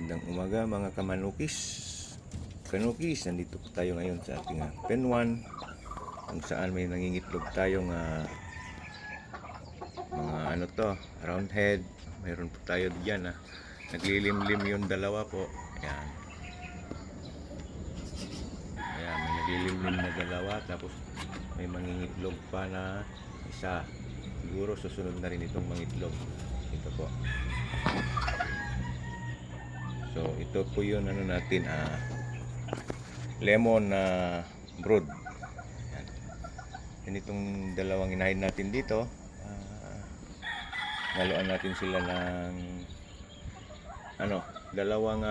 Magandang umaga mga kamanukis. Kanukis, nandito po tayo ngayon sa ating pen 1 kung saan may nangingitlog tayong mga ano to, round head. Mayroon po tayo diyan naglilimlim yung dalawa po. Ayan. Ayan, may naglilimlim na dalawa, tapos may mangingitlog pa na isa. Siguro susunod na rin itong mangitlog. Ito po. So ito po yun ano natin, lemon brood. Yan itong dalawang inahin natin dito. Naluan natin sila ng dalawang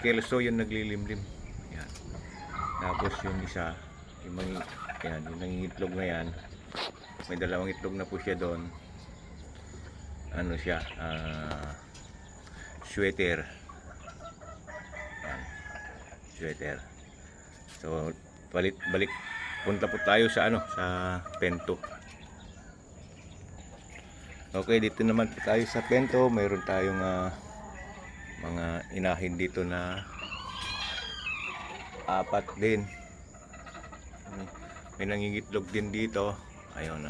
kelso yung naglilimlim. Yan. Tapos yung isa, yung nangingitlog na yan, may dalawang itlog na po siya doon. Ano siya, sweater. Yan. Sweater. So balik punta po tayo sa sa pento. Okay, dito naman po tayo sa pento. Mayroon tayong mga inahin dito na apat din. May nangingitlog din dito. Ayun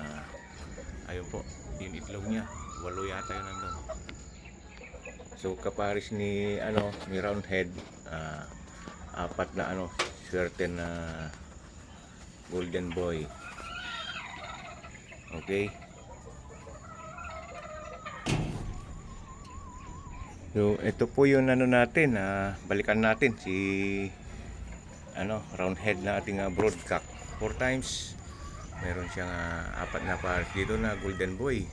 ayun po, yung itlog niya. 8 yata yun nandun. So kaparis ni ni round head, apat na certain na golden boy. Okay. So ito po yung natin, balikan natin si round head na ating broodcock. 4 times. Meron siyang apat na pares dito na golden boy.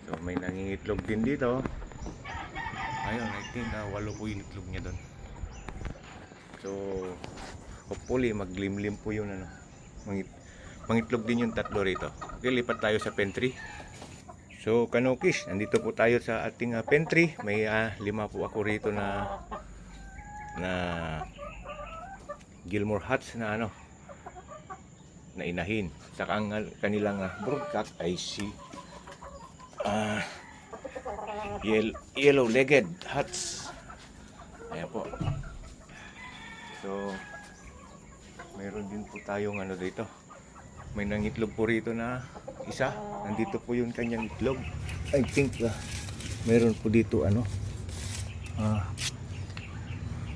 So may nangingitlog din dito. Ayun, I think 8 po yung itlog niya doon. So hopefully maglimlim po yung mangitlog din yung tatlo rito. Okay, lipat tayo sa pantry. So kanukis, nandito po tayo sa ating pantry. May 5 po ako rito na Gilmore Hats na na inahin. Saka ang kanilang broodcock ay si yellow-legged Hats. Ayan po. So mayroon din po tayong dito. May nangitlog po rito na isa. Nandito po yung kanyang itlog. I think mayroon po dito 2,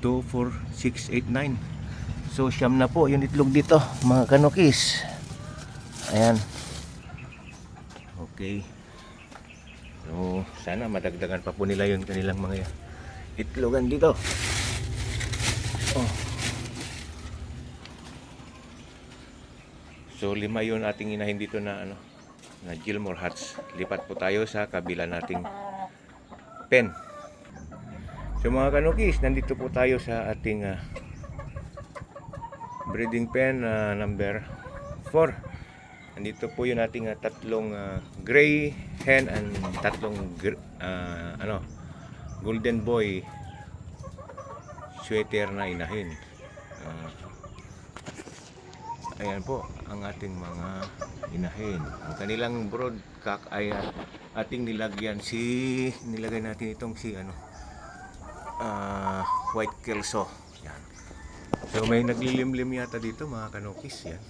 4, 6, 8, 9. So siyam na po yung itlog dito mga kanukis. Ayan. Okay. So sana madagdagan pa po nila yung kanilang mga itlogan dito. Oh. So 5 yun ating inahin dito na na Gilmore Hats. Lipat po tayo sa kabila nating pen. So mga kanukis, nandito po tayo sa ating breeding pen number 4. Nandito po yung ating tatlong gray hen and tatlong golden boy sweater na inahin. Ayan po ang ating mga inahin. Ang kanilang broodcock ay ating nilagay natin itong si white kelso. Yan. So may naglilimlim yata dito mga kanukis. Yan.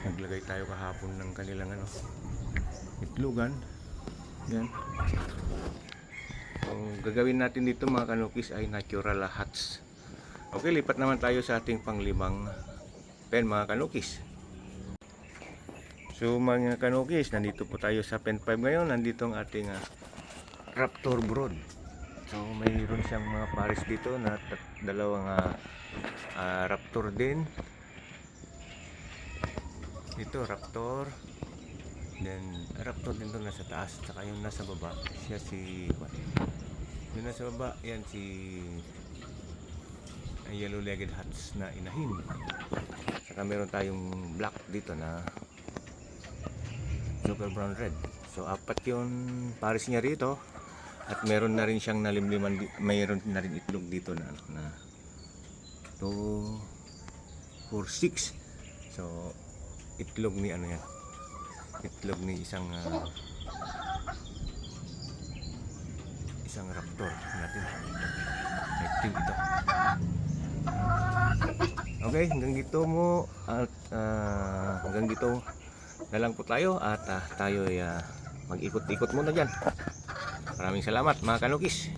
Naglagay tayo kahapon ng kanilang itlogan. Yan. Ang gagawin natin dito mga kanukis ay natural hats. Okay, lipat naman tayo sa ating pang-5 pen mga kanukis. So mga kanukis, nandito po tayo sa pen 5 ngayon. Nandito ang ating raptor brood. So mayroon siyang mga pares dito na dalawang raptor din. Ito raptor. Then raptor din doon nasa taas, saka yung nasa baba siya yung nasa baba yan si yellow-legged Hats na inahin. Saka meron tayong black dito na super brown red. So 4 yung pares niya rito, at meron na rin siyang nalimliman, mayroon na rin itlog dito na 2, 4, 6. So itlog ni yan, itlog ni isang isang raptor natin. I think ito. Okay, hanggang dito mo at hanggang dito na lang po tayo at tayo ay mag-ikot-ikot muna dyan. Maraming salamat mga kanukis.